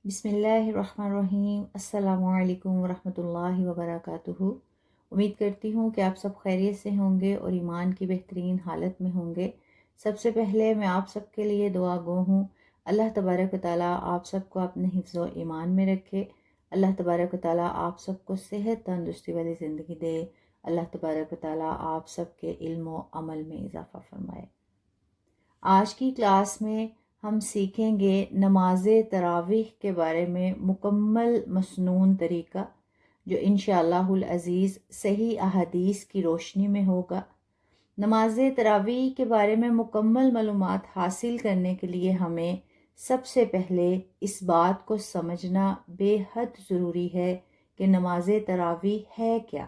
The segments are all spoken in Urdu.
بسم اللہ الرحمن الرحیم۔ السلام علیکم ورحمۃ اللہ وبرکاتہ۔ امید کرتی ہوں کہ آپ سب خیریت سے ہوں گے اور ایمان کی بہترین حالت میں ہوں گے۔ سب سے پہلے میں آپ سب کے لیے دعا گو ہوں، اللہ تبارک و تعالیٰ آپ سب کو اپنے حفظ و ایمان میں رکھے۔ اللہ تبارک و تعالیٰ آپ سب کو صحت تندرستی والی زندگی دے۔ اللہ تبارک و تعالیٰ آپ سب کے علم و عمل میں اضافہ فرمائے۔ آج کی کلاس میں ہم سیکھیں گے نماز تراویح کے بارے میں مکمل مسنون طریقہ، جو انشاءاللہ العزیز صحیح احادیث کی روشنی میں ہوگا۔ نماز تراویح کے بارے میں مکمل معلومات حاصل کرنے کے لیے ہمیں سب سے پہلے اس بات کو سمجھنا بے حد ضروری ہے کہ نماز تراویح ہے کیا،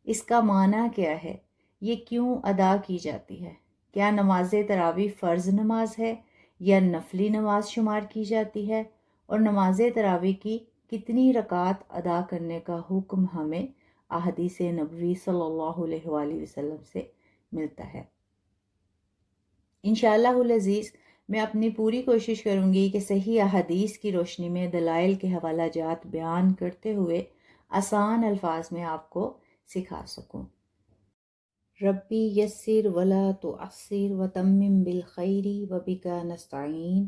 اس کا معنی کیا ہے، یہ کیوں ادا کی جاتی ہے، کیا نماز تراویح فرض نماز ہے یا نفلی نماز شمار کی جاتی ہے، اور نماز تراویح کی کتنی رکعات ادا کرنے کا حکم ہمیں احادیث نبوی صلی اللہ علیہ وآلہ وسلم سے ملتا ہے۔ انشاءاللہ العزیز میں اپنی پوری کوشش کروں گی کہ صحیح احادیث کی روشنی میں دلائل کے حوالہ جات بیان کرتے ہوئے آسان الفاظ میں آپ کو سکھا سکوں۔ ربی یسر ولا تعسر وتمم بالخیر وبک نستعین،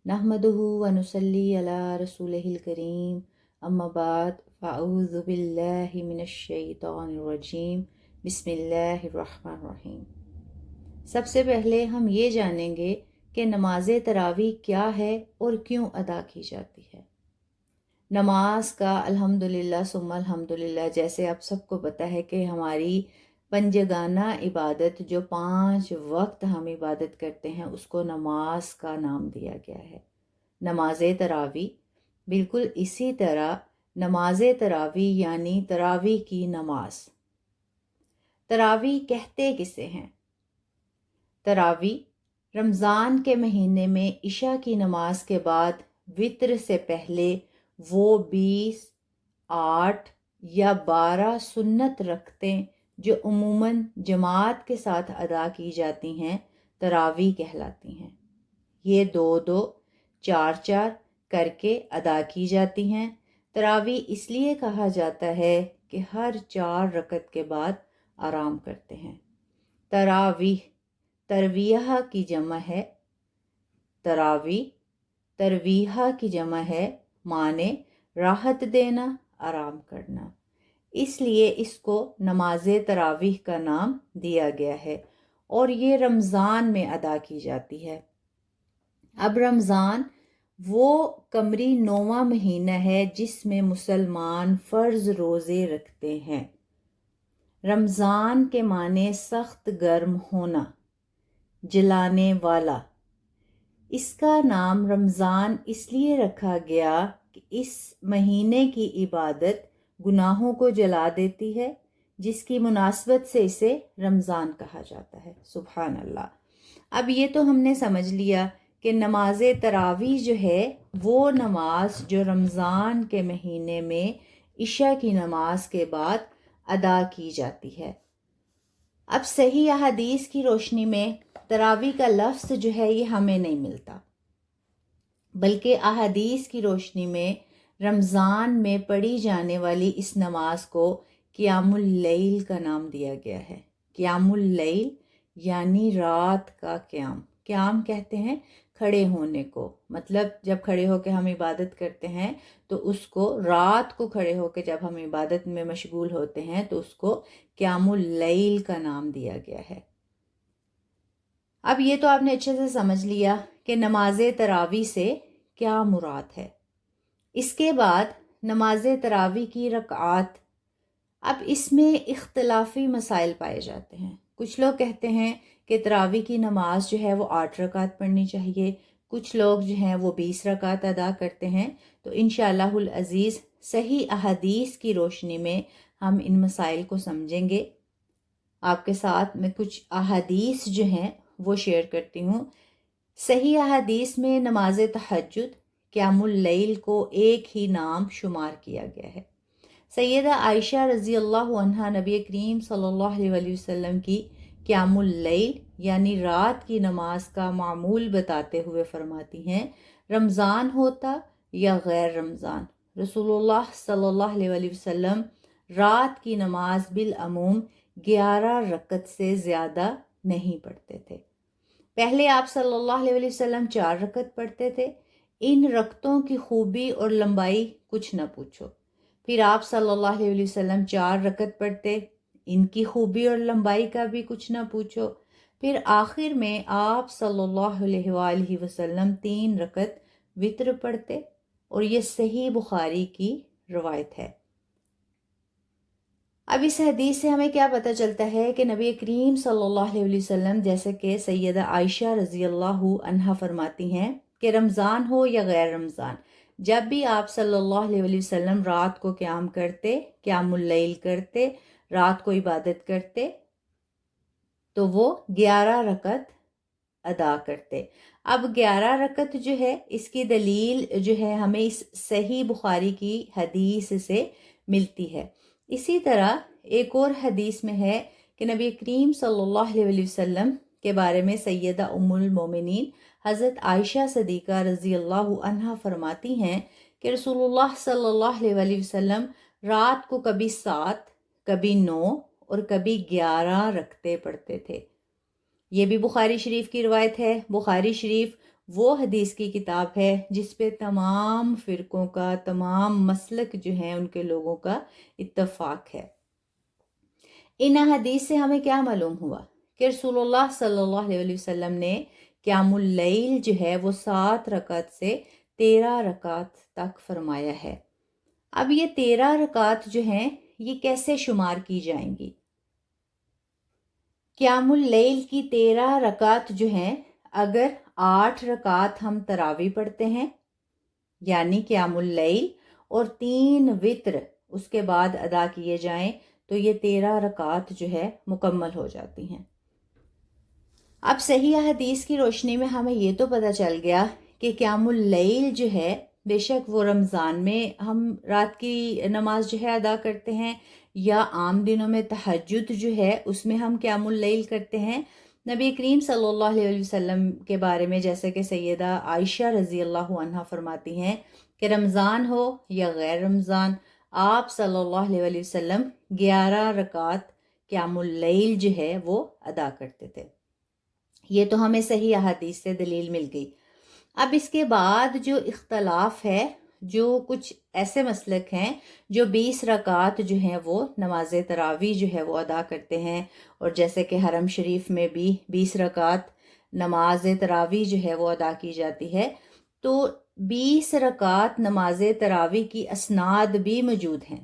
نحمدہ ونصلی علی رسولہ الکریم، اما بعد فاعوذ باللہ من الشیطان الرجیم، بسم اللہ الرحمن الرحیم۔ سب سے پہلے ہم یہ جانیں گے کہ نماز تراویح کیا ہے اور کیوں ادا کی جاتی ہے۔ نماز کا الحمدللہ ثم الحمدللہ، جیسے آپ سب کو پتہ ہے کہ ہماری پنجگانہ عبادت، جو 5 وقت ہم عبادت کرتے ہیں، اس کو نماز کا نام دیا گیا ہے، نماز تراویح۔ بالکل اسی طرح نماز تراویح یعنی تراویح کی نماز۔ تراویح کہتے کسے ہیں؟ تراویح رمضان کے مہینے میں عشاء کی نماز کے بعد وتر سے پہلے وہ 20، 8 یا 12 سنت رکھتے جو عموماً جماعت کے ساتھ ادا کی جاتی ہیں، تراویح کہلاتی ہیں۔ یہ 2-2، 4-4 کر کے ادا کی جاتی ہیں۔ تراویح اس لیے کہا جاتا ہے کہ ہر 4 رکعت کے بعد آرام کرتے ہیں۔ تراویح ترویہ کی جمع ہے، تراویح ترویہ کی جمع ہے، معنی راحت دینا، آرام کرنا، اس لیے اس کو نماز تراویح کا نام دیا گیا ہے، اور یہ رمضان میں ادا کی جاتی ہے۔ اب رمضان وہ قمری 9واں مہینہ ہے جس میں مسلمان فرض روزے رکھتے ہیں۔ رمضان کے معنی سخت گرم ہونا، جلانے والا۔ اس کا نام رمضان اس لیے رکھا گیا کہ اس مہینے کی عبادت گناہوں کو جلا دیتی ہے، جس کی مناسبت سے اسے رمضان کہا جاتا ہے۔ سبحان اللہ۔ اب یہ تو ہم نے سمجھ لیا کہ نماز تراویح جو ہے وہ نماز جو رمضان کے مہینے میں عشاء کی نماز کے بعد ادا کی جاتی ہے۔ اب صحیح احادیث کی روشنی میں تراویح کا لفظ جو ہے یہ ہمیں نہیں ملتا، بلکہ احادیث کی روشنی میں رمضان میں پڑھی جانے والی اس نماز کو قیام اللیل کا نام دیا گیا ہے۔ قیام اللیل یعنی رات کا قیام۔ قیام کہتے ہیں کھڑے ہونے کو، مطلب جب کھڑے ہو کے ہم عبادت کرتے ہیں تو اس کو، رات کو کھڑے ہو کے جب ہم عبادت میں مشغول ہوتے ہیں تو اس کو قیام اللیل کا نام دیا گیا ہے۔ اب یہ تو آپ نے اچھے سے سمجھ لیا کہ نماز تراویح سے کیا مراد ہے۔ اس کے بعد نماز تراویح کی رکعات، اب اس میں اختلافی مسائل پائے جاتے ہیں۔ کچھ لوگ کہتے ہیں کہ تراویح کی نماز جو ہے وہ 8 رکعت پڑھنی چاہیے، کچھ لوگ جو ہیں وہ 20 رکعت ادا کرتے ہیں۔ تو انشاءاللہ العزیز صحیح احادیث کی روشنی میں ہم ان مسائل کو سمجھیں گے۔ آپ کے ساتھ میں کچھ احادیث جو ہیں وہ شیئر کرتی ہوں۔ صحیح احادیث میں نماز تہجد، قیام اللیل کو ایک ہی نام شمار کیا گیا ہے۔ سیدہ عائشہ رضی اللہ عنہا نبی کریم صلی اللہ علیہ وسلم کی قیام اللیل یعنی رات کی نماز کا معمول بتاتے ہوئے فرماتی ہیں، رمضان ہوتا یا غیر رمضان۔ رسول اللہ صلی اللہ علیہ وسلم رات کی نماز بالعموم 11 رکعت سے زیادہ نہیں پڑھتے تھے۔ پہلے آپ صلی اللہ علیہ وسلم 4 رکعت پڑھتے تھے۔ ان رکعتوں کی خوبی اور لمبائی کچھ نہ پوچھو۔ پھر آپ صلی اللہ علیہ وسلم 4 رکعت پڑھتے، ان کی خوبی اور لمبائی کا بھی کچھ نہ پوچھو۔ پھر آخر میں آپ صلی اللہ علیہ وآلہ وسلم 3 رکعت وتر پڑھتے، اور یہ صحیح بخاری کی روایت ہے۔ اب اس حدیث سے ہمیں کیا پتہ چلتا ہے کہ نبی کریم صلی اللہ علیہ وسلم، جیسے کہ سیدہ عائشہ رضی اللہ عنہا فرماتی ہیں کہ رمضان ہو یا غیر رمضان، جب بھی آپ صلی اللہ علیہ وسلم رات کو قیام کرتے، قیام اللیل کرتے، رات کو عبادت کرتے، تو وہ 11 رکعت ادا کرتے۔ اب 11 رکعت جو ہے، اس کی دلیل جو ہے ہمیں اس صحیح بخاری کی حدیث سے ملتی ہے۔ اسی طرح ایک اور حدیث میں ہے کہ نبی کریم صلی اللہ علیہ وسلم کے بارے میں سیدہ ام المومنین حضرت عائشہ صدیقہ رضی اللہ عنہا فرماتی ہیں کہ رسول اللہ صلی اللہ علیہ وسلم رات کو کبھی 7، کبھی 9 اور کبھی 11 رکعتیں پڑھتے تھے۔ یہ بھی بخاری شریف کی روایت ہے۔ بخاری شریف وہ حدیث کی کتاب ہے جس پہ تمام فرقوں کا، تمام مسلک جو ہیں ان کے لوگوں کا اتفاق ہے۔ ان حدیث سے ہمیں کیا معلوم ہوا کہ رسول اللہ صلی اللہ علیہ وسلم نے قیام اللیل جو ہے وہ 7 رکعت سے 13 رکعت تک فرمایا ہے۔ اب یہ 13 رکعت جو ہیں یہ کیسے شمار کی جائیں گی؟ قیام اللیل کی 13 رکعت جو ہیں، اگر 8 رکعت ہم تراویح پڑھتے ہیں یعنی قیام اللیل، اور 3 وتر اس کے بعد ادا کیے جائیں، تو یہ 13 رکعت جو ہے مکمل ہو جاتی ہیں۔ اب صحیح حدیث کی روشنی میں ہمیں یہ تو پتہ چل گیا کہ قیام اللیل جو ہے، بے شک وہ رمضان میں ہم رات کی نماز جو ہے ادا کرتے ہیں، یا عام دنوں میں تہجد جو ہے اس میں ہم قیام اللیل کرتے ہیں۔ نبی کریم صلی اللہ علیہ وسلم کے بارے میں جیسے کہ سیدہ عائشہ رضی اللہ عنہا فرماتی ہیں کہ رمضان ہو یا غیر رمضان، آپ صلی اللہ علیہ وسلم 11 رکعت قیام اللیل جو ہے وہ ادا کرتے تھے۔ یہ تو ہمیں صحیح احادیث سے دلیل مل گئی۔ اب اس کے بعد جو اختلاف ہے، جو کچھ ایسے مسلک ہیں جو 20 رکعت جو ہیں وہ نماز تراویح جو ہے وہ ادا کرتے ہیں، اور جیسے کہ حرم شریف میں بھی 20 رکعت نماز تراویح جو ہے وہ ادا کی جاتی ہے، تو 20 رکعت نماز تراویح کی اسناد بھی موجود ہیں۔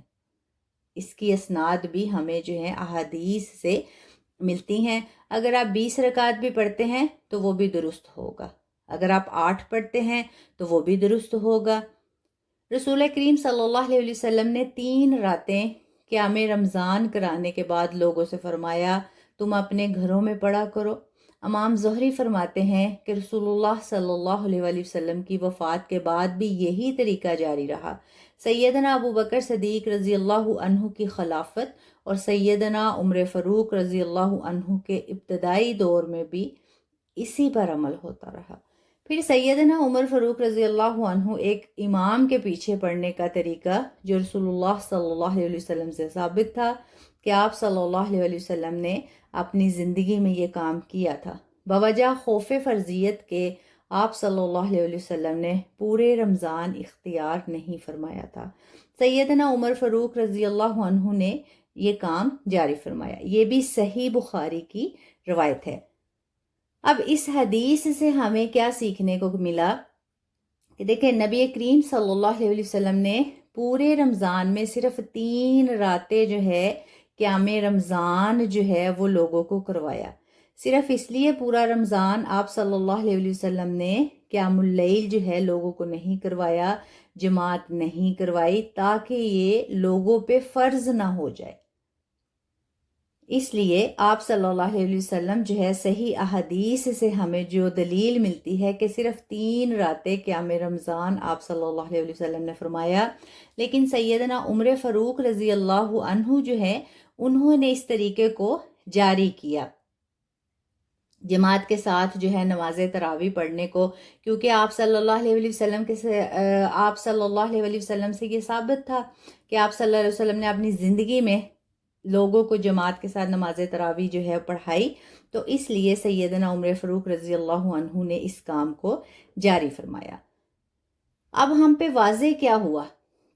اس کی اسناد بھی ہمیں جو ہے احادیث سے ملتی ہیں۔ اگر آپ 20 رکعت بھی پڑھتے ہیں تو وہ بھی درست ہوگا، اگر آپ 8 پڑھتے ہیں تو وہ بھی درست ہوگا۔ رسول کریم صلی اللہ علیہ وسلم نے 3 راتیں قیام رمضان کرانے کے بعد لوگوں سے فرمایا تم اپنے گھروں میں پڑھا کرو۔ امام زہری فرماتے ہیں کہ رسول اللہ صلی اللہ علیہ وسلم کی وفات کے بعد بھی یہی طریقہ جاری رہا۔ سیدنا ابو بکر صدیق رضی اللہ عنہ کی خلافت اور سیدنا عمر فاروق رضی اللہ عنہ کے ابتدائی دور میں بھی اسی پر عمل ہوتا رہا۔ پھر سیدنا عمر فاروق رضی اللہ عنہ ایک امام کے پیچھے پڑھنے کا طریقہ جو رسول اللہ صلی اللہ علیہ وسلم سے ثابت تھا کہ آپ صلی اللہ علیہ وسلم نے اپنی زندگی میں یہ کام کیا تھا، بوجہ خوف فرضیت کے آپ صلی اللہ علیہ وسلم نے پورے رمضان اختیار نہیں فرمایا تھا۔ سیدنا عمر فاروق رضی اللہ عنہ نے یہ کام جاری فرمایا۔ یہ بھی صحیح بخاری کی روایت ہے۔ اب اس حدیث سے ہمیں کیا سیکھنے کو ملا کہ دیکھیں، نبی کریم صلی اللہ علیہ وسلم نے پورے رمضان میں صرف 3 راتیں جو ہے قیام رمضان جو ہے وہ لوگوں کو کروایا۔ صرف اس لیے پورا رمضان آپ صلی اللہ علیہ وسلم نے قیام اللیل جو ہے لوگوں کو نہیں کروایا، جماعت نہیں کروائی، تاکہ یہ لوگوں پہ فرض نہ ہو جائے۔ اس لیے آپ صلی اللہ علیہ وسلم جو ہے صحیح احادیث سے ہمیں جو دلیل ملتی ہے کہ صرف 3 راتیں قیام رمضان آپ صلی اللہ علیہ وسلم نے فرمایا، لیکن سیدنا عمر فاروق رضی اللہ عنہ جو ہے انہوں نے اس طریقے کو جاری کیا۔ جماعت کے ساتھ جو ہے نماز تراویح پڑھنے کو، کیونکہ آپ صلی اللہ علیہ وسلم آپ صلی اللہ علیہ وسلم سے یہ ثابت تھا کہ آپ صلی اللہ علیہ وسلم نے اپنی زندگی میں لوگوں کو جماعت کے ساتھ نماز تراویح جو ہے پڑھائی، تو اس لیے سیدنا عمر فاروق رضی اللہ عنہ نے اس کام کو جاری فرمایا۔ اب ہم پہ واضح کیا ہوا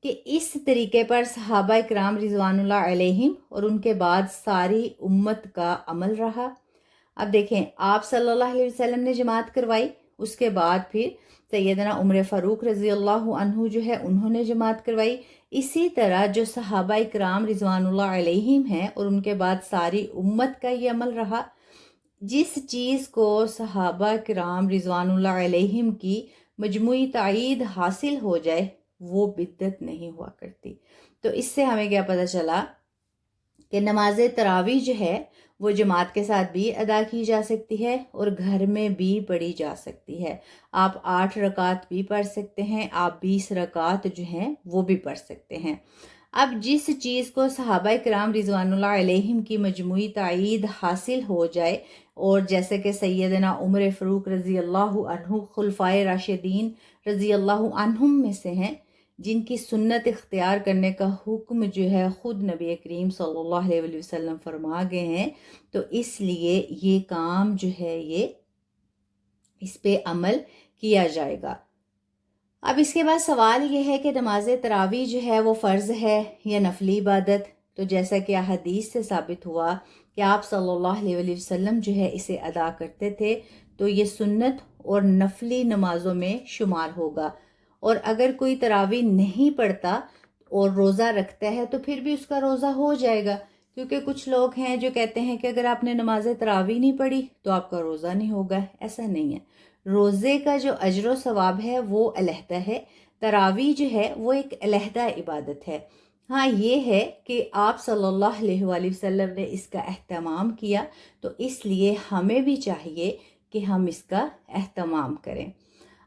کہ اس طریقے پر صحابہ کرام رضوان اللہ علیہم اور ان کے بعد ساری امت کا عمل رہا۔ اب دیکھیں، آپ صلی اللہ علیہ وسلم نے جماعت کروائی، اس کے بعد پھر سیدنا عمر فاروق رضی اللہ عنہ جو ہے انہوں نے جماعت کروائی۔ اسی طرح جو صحابہ کرام رضوان اللہ علیہم ہیں اور ان کے بعد ساری امت کا یہ عمل رہا۔ جس چیز کو صحابہ کرام رضوان اللہ علیہم کی مجموعی تائید حاصل ہو جائے وہ بدعت نہیں ہوا کرتی۔ تو اس سے ہمیں کیا پتہ چلا کہ نماز تراویح جو ہے وہ جماعت کے ساتھ بھی ادا کی جا سکتی ہے اور گھر میں بھی پڑھی جا سکتی ہے۔ آپ 8 رکعت بھی پڑھ سکتے ہیں، آپ 20 رکعت جو ہیں وہ بھی پڑھ سکتے ہیں۔ اب جس چیز کو صحابہ کرام رضوان اللہ علیہم کی مجموعی تائید حاصل ہو جائے، اور جیسے کہ سیدنا عمر فاروق رضی اللہ عنہ خلفائے راشدین رضی اللہ عنہم میں سے ہیں، جن کی سنت اختیار کرنے کا حکم جو ہے خود نبی کریم صلی اللہ علیہ وسلم فرما گئے ہیں، تو اس لیے یہ کام جو ہے یہ اس پہ عمل کیا جائے گا۔ اب اس کے بعد سوال یہ ہے کہ نماز تراویح جو ہے وہ فرض ہے یا نفلی عبادت؟ تو جیسا کہ حدیث سے ثابت ہوا کہ آپ صلی اللہ علیہ وسلم جو ہے اسے ادا کرتے تھے، تو یہ سنت اور نفلی نمازوں میں شمار ہوگا۔ اور اگر کوئی تراویح نہیں پڑھتا اور روزہ رکھتا ہے تو پھر بھی اس کا روزہ ہو جائے گا، کیونکہ کچھ لوگ ہیں جو کہتے ہیں کہ اگر آپ نے نماز تراویح نہیں پڑھی تو آپ کا روزہ نہیں ہوگا۔ ایسا نہیں ہے، روزے کا جو اجر و ثواب ہے وہ علیحدہ ہے، تراویح جو ہے وہ ایک علیحدہ عبادت ہے۔ ہاں یہ ہے کہ آپ صلی اللہ علیہ وآلہ وسلم نے اس کا اہتمام کیا، تو اس لیے ہمیں بھی چاہیے کہ ہم اس کا اہتمام کریں۔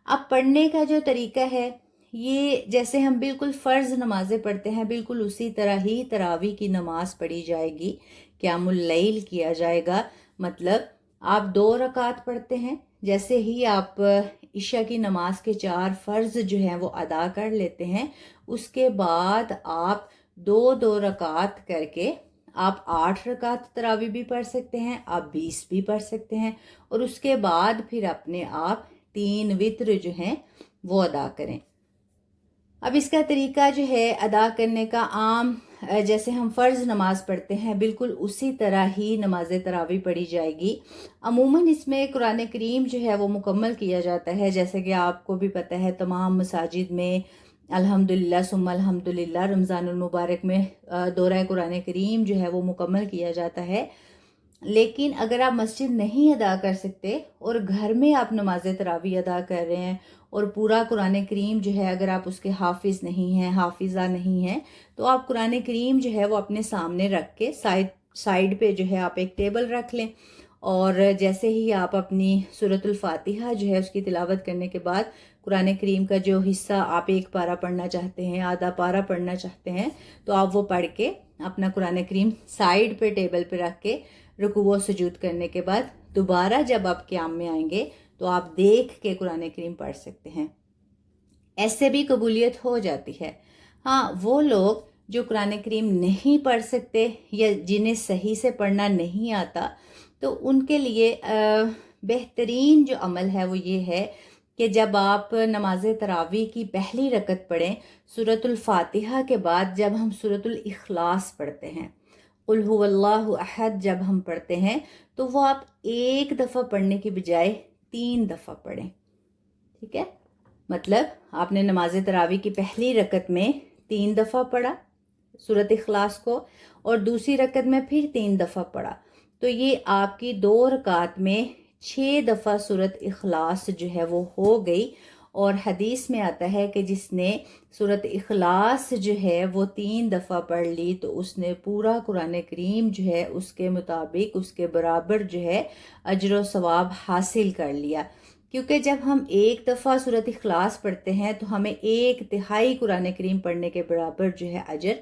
اب پڑھنے کا جو طریقہ ہے، یہ جیسے ہم بالکل فرض نمازیں پڑھتے ہیں بالکل اسی طرح ہی تراویح کی نماز پڑھی جائے گی، قیام اللیل کیا جائے گا۔ مطلب آپ 2 رکعت پڑھتے ہیں، جیسے ہی آپ عشاء کی نماز کے 4 فرض جو ہیں وہ ادا کر لیتے ہیں، اس کے بعد آپ 2 رکعت کر کے آپ 8 رکعت تراویح بھی پڑھ سکتے ہیں، آپ 20 بھی پڑھ سکتے ہیں، اور اس کے بعد پھر اپنے آپ 3 وتر جو ہیں وہ ادا کریں۔ اب اس کا طریقہ جو ہے ادا کرنے کا عام جیسے ہم فرض نماز پڑھتے ہیں بالکل اسی طرح ہی نماز تراویح پڑھی جائے گی۔ عموماً اس میں قرآن کریم جو ہے وہ مکمل کیا جاتا ہے، جیسے کہ آپ کو بھی پتہ ہے تمام مساجد میں الحمدللہ ثم الحمدللہ رمضان المبارک میں دورہ قرآن کریم جو ہے وہ مکمل کیا جاتا ہے۔ لیکن اگر آپ مسجد نہیں ادا کر سکتے اور گھر میں آپ نماز تراویح ادا کر رہے ہیں اور پورا قرآن کریم جو ہے اگر آپ اس کے حافظ نہیں ہیں، حافظہ نہیں ہیں، تو آپ قرآن کریم جو ہے وہ اپنے سامنے رکھ کے سائیڈ پہ جو ہے آپ ایک ٹیبل رکھ لیں، اور جیسے ہی آپ اپنی سورۃ الفاتحہ جو ہے اس کی تلاوت کرنے کے بعد قرآن کریم کا جو حصہ آپ ایک پارہ پڑھنا چاہتے ہیں، آدھا پارہ پڑھنا چاہتے ہیں، تو آپ وہ پڑھ کے اپنا قرآن کریم سائیڈ پہ ٹیبل پہ رکھ کے رکوع و سجود کرنے کے بعد دوبارہ جب آپ قیام میں آئیں گے تو آپ دیکھ کے قرآن کریم پڑھ سکتے ہیں۔ ایسے بھی قبولیت ہو جاتی ہے۔ ہاں وہ لوگ جو قرآن کریم نہیں پڑھ سکتے یا جنہیں صحیح سے پڑھنا نہیں آتا، تو ان کے لیے بہترین جو عمل ہے وہ یہ ہے کہ جب آپ نماز تراویح کی پہلی رکعت پڑھیں، سورۃ الفاتحہ کے بعد جب ہم سورۃ الاخلاص پڑھتے ہیں، قل هو اللہ احد جب ہم پڑھتے ہیں، تو وہ آپ ایک دفعہ پڑھنے کی بجائے 3 دفعہ پڑھیں۔ ٹھیک ہے، مطلب آپ نے نماز تراویح کی پہلی رکعت میں 3 دفعہ پڑھا سورۃ اخلاص کو، اور دوسری رکعت میں پھر 3 دفعہ پڑھا، تو یہ آپ کی 2 رکعت میں 6 دفعہ سورۃ اخلاص جو ہے وہ ہو گئی۔ اور حدیث میں آتا ہے کہ جس نے سورۃ اخلاص جو ہے وہ 3 دفعہ پڑھ لی تو اس نے پورا قرآن کریم جو ہے اس کے مطابق اس کے برابر جو ہے اجر و ثواب حاصل کر لیا، کیونکہ جب ہم ایک دفعہ سورۃ اخلاص پڑھتے ہیں تو ہمیں 1/3 قرآن کریم پڑھنے کے برابر جو ہے اجر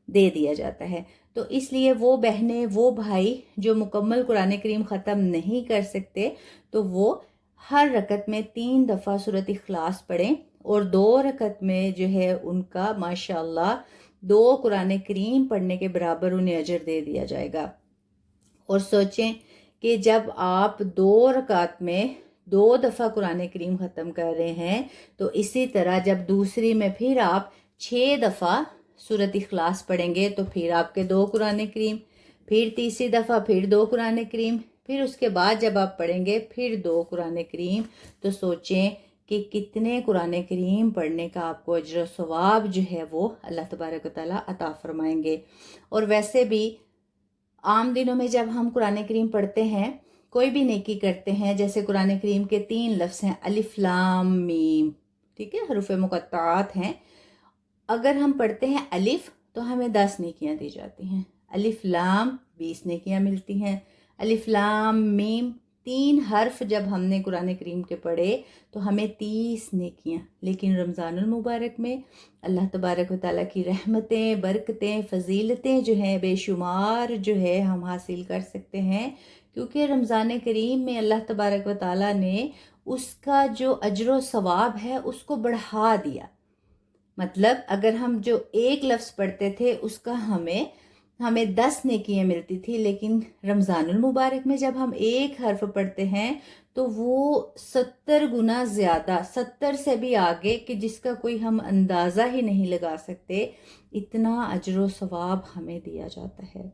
دے دیا جاتا ہے۔ تو اس لیے وہ بہنیں، وہ بھائی جو مکمل قرآن کریم ختم نہیں کر سکتے، تو وہ ہر رکعت میں 3 دفعہ سورۃ اخلاص پڑھیں، اور 2 رکعت میں جو ہے ان کا ماشاءاللہ 2 قرآن کریم پڑھنے کے برابر انہیں اجر دے دیا جائے گا۔ اور سوچیں کہ جب آپ 2 رکعت میں 2 دفعہ قرآن کریم ختم کر رہے ہیں، تو اسی طرح جب دوسری میں پھر آپ 6 دفعہ سورۃ اخلاص پڑھیں گے تو پھر آپ کے 2 قرآن کریم، پھر تیسری دفعہ پھر 2 قرآن کریم، پھر اس کے بعد جب آپ پڑھیں گے پھر 2 قرآن کریم، تو سوچیں کہ کتنے قرآن کریم پڑھنے کا آپ کو اجر و ثواب جو ہے وہ اللہ تبارک و تعالیٰ عطا فرمائیں گے۔ اور ویسے بھی عام دنوں میں جب ہم قرآن کریم پڑھتے ہیں، کوئی بھی نیکی کرتے ہیں، جیسے قرآن کریم کے 3 لفظ ہیں الف لام میم، ٹھیک ہے، حروف مقطعات ہیں۔ اگر ہم پڑھتے ہیں الف تو ہمیں 10 نیکیاں دی جاتی ہیں، الف لام 20 نیکیاں ملتی ہیں، الف لام میم 3 حرف جب ہم نے قرآن کریم کے پڑھے تو ہمیں 30 نیکیاں۔ لیکن رمضان المبارک میں اللہ تبارک و تعالیٰ کی رحمتیں، برکتیں، فضیلتیں جو ہیں بے شمار جو ہے ہم حاصل کر سکتے ہیں، کیونکہ رمضان کریم میں اللہ تبارک و تعالیٰ نے اس کا جو اجر و ثواب ہے اس کو بڑھا دیا۔ مطلب اگر ہم جو ایک لفظ پڑھتے تھے اس کا ہمیں 10 نیکیاں ملتی تھی، لیکن رمضان المبارک میں جب ہم ایک حرف پڑھتے ہیں تو وہ 70 گنا زیادہ، 70 سے بھی آگے، کہ جس کا کوئی ہم اندازہ ہی نہیں لگا سکتے، اتنا اجر و ثواب ہمیں دیا جاتا ہے۔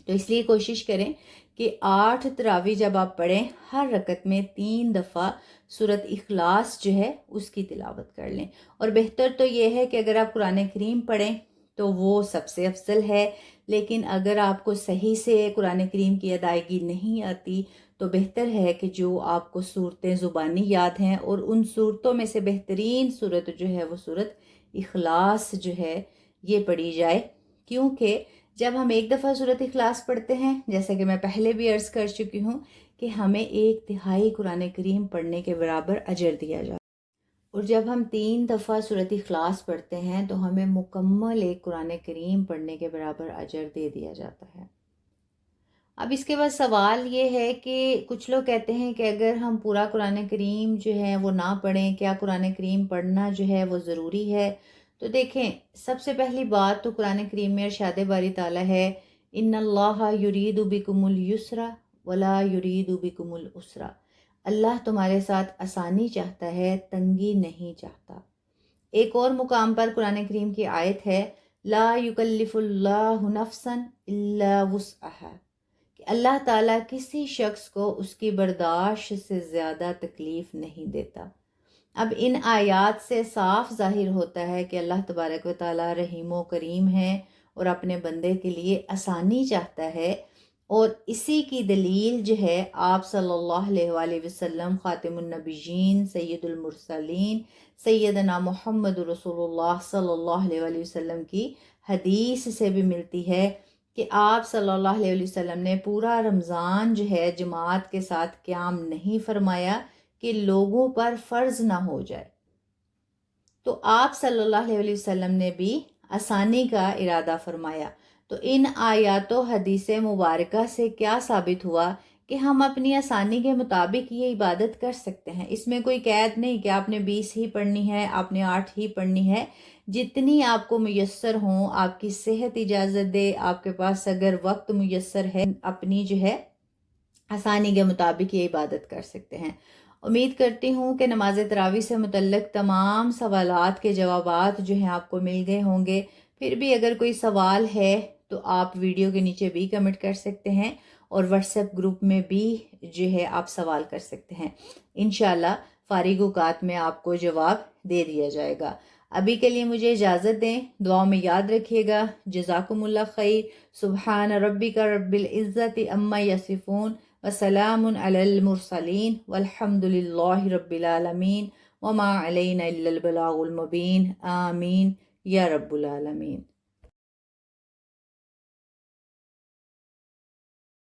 تو اس لیے کوشش کریں کہ 8 تراویح جب آپ پڑھیں، ہر رکعت میں 3 دفعہ سورۃ اخلاص جو ہے اس کی تلاوت کر لیں۔ اور بہتر تو یہ ہے کہ اگر آپ قرآن کریم پڑھیں تو وہ سب سے افضل ہے، لیکن اگر آپ کو صحیح سے قرآن کریم کی ادائیگی نہیں آتی تو بہتر ہے کہ جو آپ کو صورتیں زبانی یاد ہیں، اور ان صورتوں میں سے بہترین صورت جو ہے وہ سورۃ اخلاص جو ہے یہ پڑھی جائے، کیونکہ جب ہم ایک دفعہ سورۃ اخلاص پڑھتے ہیں، جیسے کہ میں پہلے بھی عرض کر چکی ہوں کہ ہمیں 1/3 قرآن کریم پڑھنے کے برابر اجر دیا جاتا ہے، اور جب ہم 3 دفعہ سورۃ اخلاص پڑھتے ہیں تو ہمیں مکمل 1 قرآن کریم پڑھنے کے برابر اجر دے دیا جاتا ہے۔ اب اس کے بعد سوال یہ ہے کہ کچھ لوگ کہتے ہیں کہ اگر ہم پورا قرآن کریم جو ہے وہ نہ پڑھیں، کیا قرآن کریم پڑھنا جو ہے وہ ضروری ہے؟ تو دیکھیں، سب سے پہلی بات تو قرآن کریم میں ارشاد باری تعالیٰ ہے، ان اللہ یرید بکم الیسر ولا یرید بکم العسر، اللہ تمہارے ساتھ آسانی چاہتا ہے، تنگی نہیں چاہتا۔ ایک اور مقام پر قرآن کریم کی آیت ہے، لا یکلف اللہ نفسا الا وسعها، کہ اللہ تعالیٰ کسی شخص کو اس کی برداشت سے زیادہ تکلیف نہیں دیتا۔ اب ان آیات سے صاف ظاہر ہوتا ہے کہ اللہ تبارک و تعالیٰ رحیم و کریم ہے اور اپنے بندے کے لیے آسانی چاہتا ہے، اور اسی کی دلیل جو ہے آپ صلی اللہ علیہ وآلہ وسلم خاتم النبیین، سید المرسلین، سیدنا محمد رسول اللہ صلی اللہ علیہ وآلہ وسلم کی حدیث سے بھی ملتی ہے کہ آپ صلی اللہ علیہ وسلم نے پورا رمضان جو ہے جماعت کے ساتھ قیام نہیں فرمایا کہ لوگوں پر فرض نہ ہو جائے۔ تو آپ صلی اللہ علیہ وسلم نے بھی آسانی کا ارادہ فرمایا۔ تو ان آیات و حدیث مبارکہ سے کیا ثابت ہوا کہ ہم اپنی آسانی کے مطابق یہ عبادت کر سکتے ہیں۔ اس میں کوئی قید نہیں کہ آپ نے 20 ہی پڑھنی ہے، آپ نے 8 ہی پڑھنی ہے، جتنی آپ کو میسر ہوں، آپ کی صحت اجازت دے، آپ کے پاس اگر وقت میسر ہے، اپنی جو ہے آسانی کے مطابق یہ عبادت کر سکتے ہیں۔ امید کرتی ہوں کہ نماز تراویح سے متعلق تمام سوالات کے جوابات جو ہیں آپ کو مل گئے ہوں گے۔ پھر بھی اگر کوئی سوال ہے تو آپ ویڈیو کے نیچے بھی کمنٹ کر سکتے ہیں، اور واٹس ایپ گروپ میں بھی جو ہے آپ سوال کر سکتے ہیں، انشاءاللہ فارغ اوقات میں آپ کو جواب دے دیا جائے گا۔ ابھی کے لیے مجھے اجازت دیں، دعاؤں میں یاد رکھیے گا۔ جزاکم اللہ خیر۔ سبحان ربک رب العزت عما یصفون وسلام علی المرسلین والحمد للہ رب العالمین وما علینا الا البلاغ المبین، آمین یا رب العالمین۔